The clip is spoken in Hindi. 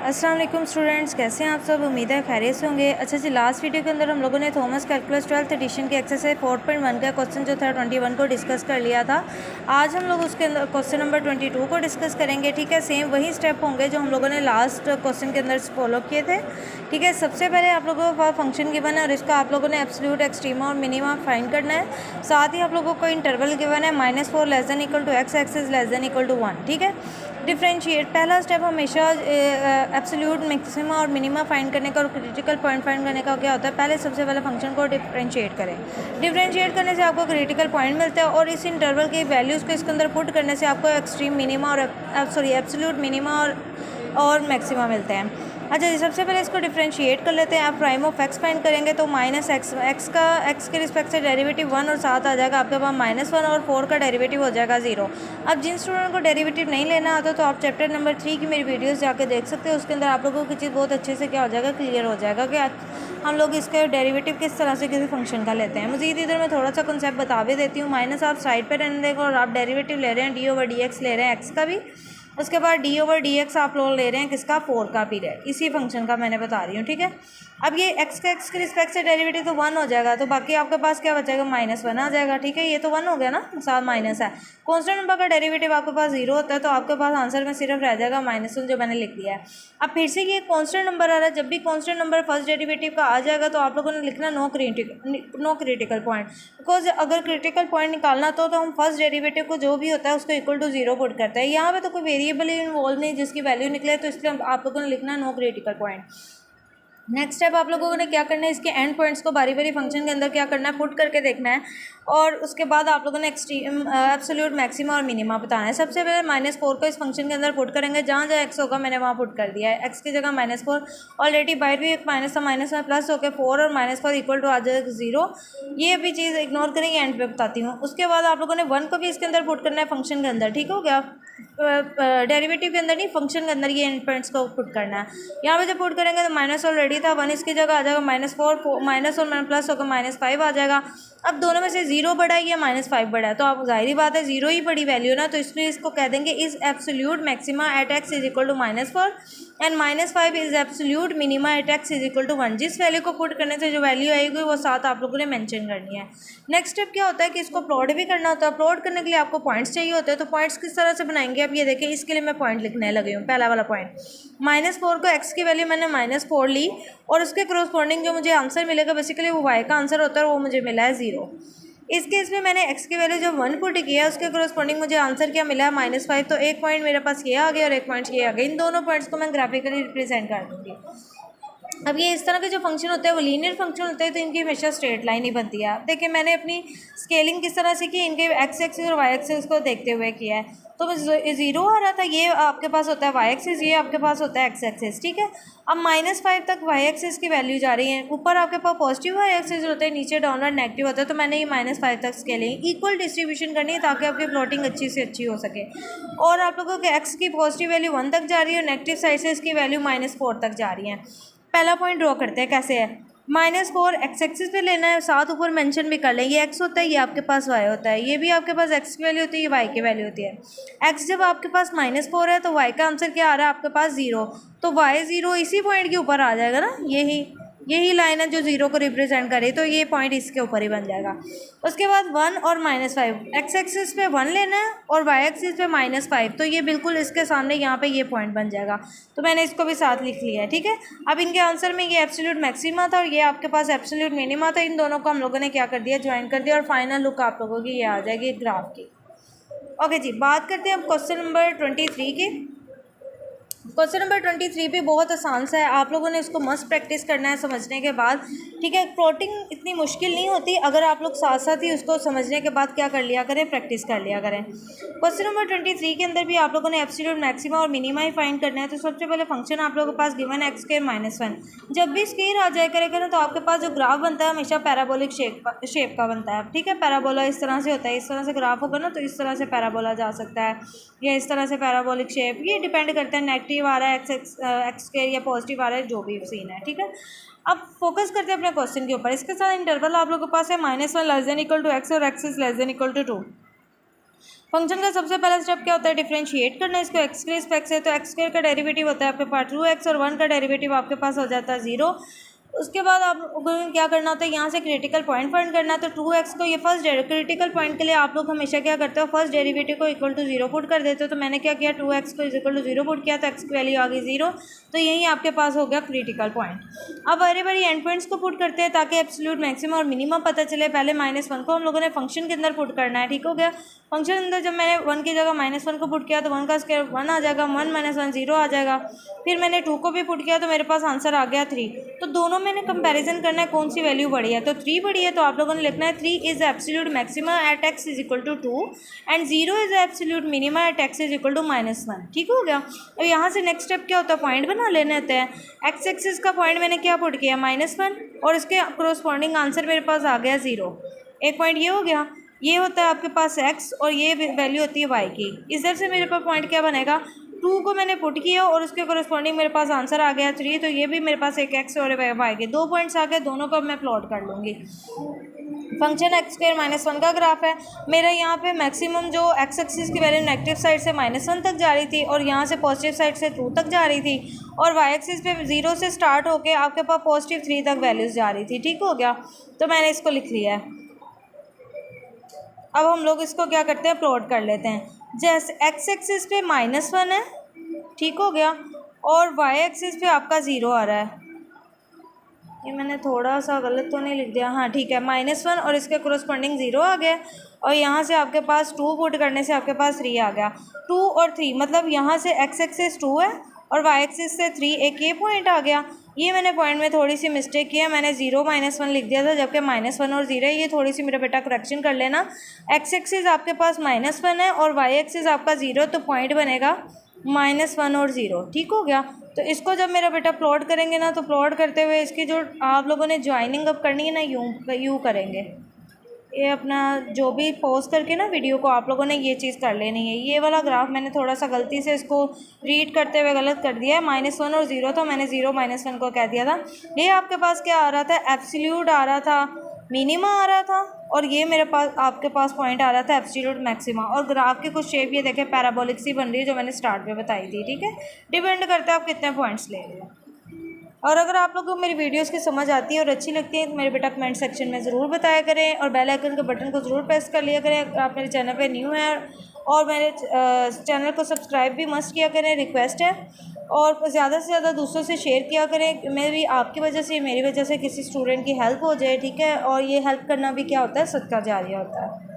अस्सलाम वालेकुम स्टूडेंट्स, कैसे हैं आप सब। उम्मीद है खैरियत से होंगे। अच्छा जी, लास्ट वीडियो के अंदर हम लोगों ने थॉमस कैलकुलस 12th एडिशन के एक्सरसाइज 4.1 का क्वेश्चन जो था 21 को डिस्कस कर लिया था। आज हम लोग उसके अंदर क्वेश्चन नंबर 22 को डिस्कस करेंगे। ठीक है, सेम वही स्टेप होंगे जो हम लोगों ने लास्ट क्वेश्चन के अंदर फॉलो किए थे। ठीक है, सबसे पहले आप लोगों को फंक्शन गिवन है और इसका आप लोगों ने एब्सोल्यूट, एक्सट्रीमा और मिनिमा फाइंड करना है। साथ ही आप लोगों को इंटरवल गिवन है -4 less than equal to x, x is less than equal to 1। ठीक है, डिफ्रेंशिएट पहला स्टेप हमेशा एब्सोल्यूट, मैक्सिमा और मिनिमा फाइंड करने का और क्रिटिकल पॉइंट फाइंड करने का क्या होता है, पहले सबसे पहले फंक्शन को डिफ्रेंशिएट करें। डिफ्रेंशिएट करने से आपको क्रिटिकल पॉइंट मिलता है और इस इंटरवल की वैल्यूज़ को इसके अंदर पुट करने से आपको एक्सट्रीम मिनिमा और एब्सोल्यूट मिनिमा और मैक्सिमा मिलते हैं। अच्छा जी, सबसे पहले इसको डिफ्रेंशिएट कर लेते हैं। आप प्राइम ऑफ एक्स फाइंड करेंगे तो एक्स के रिस्पेक्ट से डेरिवेटिव 1 और साथ आ जाएगा आपके पास -1 और 4 का डेरिवेटिव हो जाएगा 0। अब जिन स्टूडेंट को डेरिवेटिव नहीं लेना आता तो आप चैप्टर नंबर 3 की मेरी वीडियोस जाके देख सकते हो। उसके अंदर आप लोगों को चीज़ बहुत अच्छे से क्या हो जाएगा, क्लियर हो जाएगा कि हम लोग इसके डेरिवेटिव किस तरह से किसी फंक्शन का लेते हैं। मज़ीद इधर मैं थोड़ा सा कंसेप्ट बता भी देती हूँ। माइनस आप साइड पर रहने देगा और आप डेरिवेटिव ले रहे हैं d/dx ले रहे हैं एक्स का भी। उसके बाद d/dx आप लोग ले रहे हैं किसका, 4 का पीरियड, इसी फंक्शन का मैंने बता रही हूँ। ठीक है, अब ये x के रिस्पेक्ट से डेरिवेटिव तो 1 हो जाएगा, तो बाकी आपके पास क्या बचेगा, -1 आ जाएगा। ठीक है, ये तो 1 हो गया ना, साथ माइनस है। कांस्टेंट नंबर का डेरिवेटिव आपके पास 0 होता है तो आपके पास आंसर में सिर्फ रह जाएगा -1 जो मैंने लिख दिया है। अब फिर से ये कांस्टेंट नंबर आ रहा है, जब भी कांस्टेंट नंबर फर्स्ट डेरिवेटिव का आ जाएगा तो आप लोगों ने लिखना नो क्रिटिकल पॉइंट। बिकॉज अगर क्रिटिकल पॉइंट निकालना तो हम फर्स्ट डेरिवेटिव को जो भी होता है उसको इक्वल टू 0 पुट करते हैं। यहाँ पे तो कोई वेरिएबल ही इन्वॉल्व नहीं जिसकी वैल्यू निकले, तो इसलिए आप लोगों ने लिखना no critical point. Next step आप लोगों ने क्या करना है, इसके एंड पॉइंट्स को बारी बारी फंक्शन के अंदर क्या करना है, पुट करके देखना है और उसके बाद आप लोगों ने एक्सट्रीम, एब्सोल्यूट, मैक्सिमा और मिनिमा बताना है। सबसे पहले -4 को इस फंक्शन के अंदर पुट करेंगे। जहाँ जहाँ x होगा मैंने वहाँ पुट कर दिया है। x की जगह -4, ऑलरेडी बाहर भी एक माइनस था, माइनस में प्लस होकर 4 और -4 इक्वल टू आ जाएगा 0। ये भी चीज़ इग्नोर करेंगे, एंड पे बताती हूँ। उसके बाद आप लोगों ने 1 को भी इसके अंदर पुट करना है फंक्शन के अंदर। ठीक हो गया, डेरिवेटिव के अंदर नहीं, फंक्शन के अंदर ये एंड पॉइंट्स को पुट करना है। यहाँ पे जब पुट करेंगे तो माइनस ऑलरेडी था, 1 इसकी जगह आ जाएगा -4, माइनस और प्लस होकर -5 आ जाएगा। अब दोनों में से 0 बड़ा है या -5 बड़ा है, तो आप जाहिर बात है 0 ही बड़ी वैल्यू ना, तो इसलिए इसको कह देंगे is absolute maxima at x is equal to -4 and -5 is absolute minima at x is equal to 1। जिस वैल्यू को पुट करने से जो वैल्यू आएगी वो साथ आप लोगों ने मेंशन करनी है। नेक्स्ट स्टेप क्या होता है कि इसको प्लॉट भी करना होता है। प्लॉट करने के लिए आपको पॉइंट्स चाहिए होते हैं, तो पॉइंट्स किस तरह से बनाएंगे अब ये देखें। इसके लिए मैं पॉइंट लिखने लगी हूँ। पहला वाला पॉइंट, -4 को x की वैल्यू मैंने -4 ली और उसके करस्पॉन्डिंग जो मुझे आंसर मिलेगा बेसिकली वो y का आंसर होता है और वो मुझे मिला है 0। इस केस में मैंने x की वैल्यू जब 1 पुट किया उसके करस्पॉन्डिंग मुझे आंसर क्या मिला है, -5। तो एक पॉइंट मेरे पास ये आ गया और एक पॉइंट ये आ गया। इन दोनों पॉइंट्स को मैं ग्राफिकली रिप्रेजेंट कर दूँगी। अब ये इस तरह के जो फंक्शन होते हैं वो लीनियर फंक्शन होते हैं, तो इनकी हमेशा स्ट्रेट लाइन ही बनती है। देखिए मैंने अपनी स्केलिंग किस तरह से की, इनके x एक्सिस और y एक्सिस को देखते हुए किया है। तो 0 आ रहा था, ये आपके पास होता है y एक्सिस, ये आपके पास होता है x एक्सिस। ठीक है, अब -5 तक y एक्सिस की वैल्यू जा रही है। ऊपर आपके पास पॉजिटिव y एक्सिस होता है, नीचे डाउनवर्ड नेगेटिव होता है। तो मैंने ये -5 तक स्केलिंग इक्वल डिस्ट्रीब्यूशन करनी है ताकि आपकी प्लॉटिंग अच्छी से अच्छी हो सके। और आप लोगों के x की पॉजिटिव वैल्यू 1 तक जा रही है और नेगेटिव साइड से इसकी वैल्यू -4 तक जा रही है। पहला पॉइंट ड्रॉ करते हैं, कैसे है, -4 x एक्सिस पे लेना है, साथ ऊपर मेंशन भी कर लें। ये x होता है, ये आपके पास y होता है, ये भी आपके पास x की वैल्यू होती है, ये y की वैल्यू होती है। x जब आपके पास -4 है तो y का आंसर क्या आ रहा है आपके पास 0, तो y 0 इसी पॉइंट के ऊपर आ जाएगा ना। यही लाइन है जो 0 को रिप्रेजेंट करे, तो ये पॉइंट इसके ऊपर ही बन जाएगा। उसके बाद 1 और -5, x एक्सिस पे 1 लेना है और y एक्सिस पे -5, तो ये बिल्कुल इसके सामने यहाँ पे ये पॉइंट बन जाएगा। तो मैंने इसको भी साथ लिख लिया है। ठीक है, अब इनके आंसर में ये एब्सोल्यूट मैक्सिमा था और ये आपके पास एब्सोल्यूट मिनिमा था। इन दोनों को हम लोगों ने क्या कर दिया, ज्वाइन कर दिया और फाइनल लुक आप लोगों की ये आ जाएगी ग्राफ की। ओके जी, बात करते हैं अब क्वेश्चन नंबर 23 की। क्वेश्चन नंबर 23 भी बहुत आसान सा है, आप लोगों ने इसको मस्त प्रैक्टिस करना है समझने के बाद। ठीक है, प्लॉटिंग इतनी मुश्किल नहीं होती अगर आप लोग साथ साथ ही उसको समझने के बाद क्या कर लिया करें, प्रैक्टिस कर लिया करें। क्वेश्चन नंबर 23 के अंदर भी आप लोगों ने एब्सोल्यूट मैक्सिमा और मिनिमा ही फाइंड करना है। तो सबसे पहले फंक्शन आप लोगों के पास गिवन है x² -1। जब भी स्केयर आ जाए करेगा ना तो आपके पास जो ग्राफ बनता है हमेशा पैराबोलिक शेप का बनता है। ठीक है, पैराबोला इस तरह से होता है, इस तरह से ग्राफ होगा ना तो इस तरह से पैराबोला जा सकता है, या इस तरह से पैराबोलिक शेप। ये डिपेंड करता है नेगेटिव आ रहा है x² या पॉजिटिव आ रहा है, जो भी सीन है। ठीक है, अब फोकस करते हैं अपने क्वेश्चन के ऊपर। इसके साथ इंटरवल आप लोगों के पास है -1 less than equal to x और x is less than equal to 2। Function का सबसे पहला स्टेप क्या होता है, डिफरेंशिएट करना। इसको एक्स के रिस्पेक्ट से, तो एक्स स्क्वायर का डेरिवेटिव होता है आपके पास 2x और 1 का डेरिवेटिव आपके पास हो जाता है 0। उसके बाद आप लोगों ने क्या करना होता है, यहाँ से क्रिटिकल पॉइंट फाइंड करना है। तो 2x को ये फर्स्ट क्रिटिकल पॉइंट के लिए आप लोग हमेशा क्या करते हो, फर्स्ट डेरिवेटिव को इक्वल टू 0 पुट कर देते हो। तो मैंने क्या किया, 2x को इक्वल टू 0 पुट किया, तो x की वैल्यू आ गई 0। तो यही आपके पास हो गया क्रिटिकल पॉइंट। अब बारी बारी एंड पॉइंट्स को पुट करते हैं ताकि एब्सोल्यूट मैक्सिमम और मिनिमम पता चले। पहले -1 को हम लोगों ने फंक्शन के अंदर पुट करना है, ठीक हो गया। फंक्शन के अंदर जब मैंने 1 की जगह -1 को पुट किया तो 1 का स्क्वायर 1 आ जाएगा, 1 - 1 0 आ जाएगा। फिर मैंने 2 को भी पुट किया तो मेरे पास आंसर आ गया 3। तो दोनों मैंने कंपैरिजन करना है कौन सी वैल्यू बड़ी है। तो 3 बड़ी है, तो आप लोगों ने लिखना है 3 is absolute maximum at x is equal to 2 and 0 is absolute minimum at x is equal to -1। ठीक हो गया। और यहाँ से नेक्स्ट स्टेप क्या होता है, पॉइंट बना लेने होते हैं। एक्स एक्सिस का पॉइंट मैंने क्या पुट किया, -1, और इसके कोरोस्पॉन्डिंग आंसर मेरे पास आ गया 0। एक पॉइंट ये हो गया। ये होता है आपके पास x और ये वैल्यू होती है y की। इधर से मेरे पास पॉइंट क्या बनेगा, 2 को मैंने पुट किया और उसके कोरस्पॉन्डिंग मेरे पास आंसर आ गया 3। तो ये भी मेरे पास एक x और y के 2 पॉइंट्स आ गए, दोनों को मैं प्लॉट कर लूँगी। फंक्शन x स्क्वायर -1 का ग्राफ है मेरा। यहाँ पे मैक्सिमम जो x एक्सिस की वैल्यू नेगेटिव साइड से -1 तक जा रही थी और यहाँ से पॉजिटिव साइड से 2 तक जा रही थी, और y एक्सिस पे 0 से स्टार्ट होके आपके पास पॉजिटिव 3 तक वैल्यूज़ जा रही थी। ठीक हो गया। तो मैंने इसको लिख लिया है। अब हम लोग इसको क्या करते हैं, प्लॉट कर लेते हैं। जैसे x एक्सिस पे -1 है, ठीक हो गया, और y एक्सिस पे आपका 0 आ रहा है। ये मैंने थोड़ा सा गलत तो नहीं लिख दिया, हाँ ठीक है, -1 और इसके कोरस्पॉन्डिंग 0 आ गया। और यहाँ से आपके पास 2 पुट करने से आपके पास 3 आ गया। 2 और 3 मतलब यहाँ से x एक्सिस 2 है और y एक्सिस से 3, एक ये पॉइंट आ गया। ये मैंने पॉइंट में थोड़ी सी मिस्टेक की है, मैंने 0 -1 लिख दिया था जबकि -1 और 0 है। ये थोड़ी सी मेरा बेटा करेक्शन कर लेना। x एक्सिस आपके पास -1 है और y एक्सिस आपका 0, तो पॉइंट बनेगा -1 और 0। ठीक हो गया। तो इसको जब मेरा बेटा प्लॉट करेंगे ना, तो प्लॉट करते हुए इसकी जो आप लोगों ने ज्वाइनिंग अप करनी है ना, यूँ करेंगे। ये अपना जो भी पॉज करके ना वीडियो को आप लोगों ने ये चीज़ कर लेनी है। ये वाला ग्राफ मैंने थोड़ा सा गलती से इसको रीड करते हुए गलत कर दिया है। -1 और 0 था, मैंने 0 -1 को कह दिया था। ये आपके पास क्या आ रहा था, एब्सोल्यूट आ रहा था, मिनिमा आ रहा था, और ये मेरे पास आपके पास पॉइंट आ रहा था एब्सोल्यूट मैक्सिमा। और ग्राफ की कुछ शेप ये देखें पैराबोलिक सी बन रही है जो मैंने स्टार्ट में बताई थी। ठीक है, डिपेंड करता है आप कितने पॉइंट्स ले रहे हो। और अगर आप लोगों को मेरी वीडियोस की समझ आती है और अच्छी लगती है तो मेरे बेटा कमेंट सेक्शन में ज़रूर बताया करें, और बेल आइकन के बटन को ज़रूर प्रेस कर लिया करें अगर आप मेरे चैनल पे न्यू हैं, और मेरे चैनल को सब्सक्राइब भी मस्ट किया करें, रिक्वेस्ट है। और ज़्यादा से ज़्यादा दूसरों से शेयर किया करें। मैं भी आपकी वजह से, मेरी वजह से किसी स्टूडेंट की हेल्प हो जाए। ठीक है, और ये हेल्प करना भी क्या होता है, सदका जारिया होता है।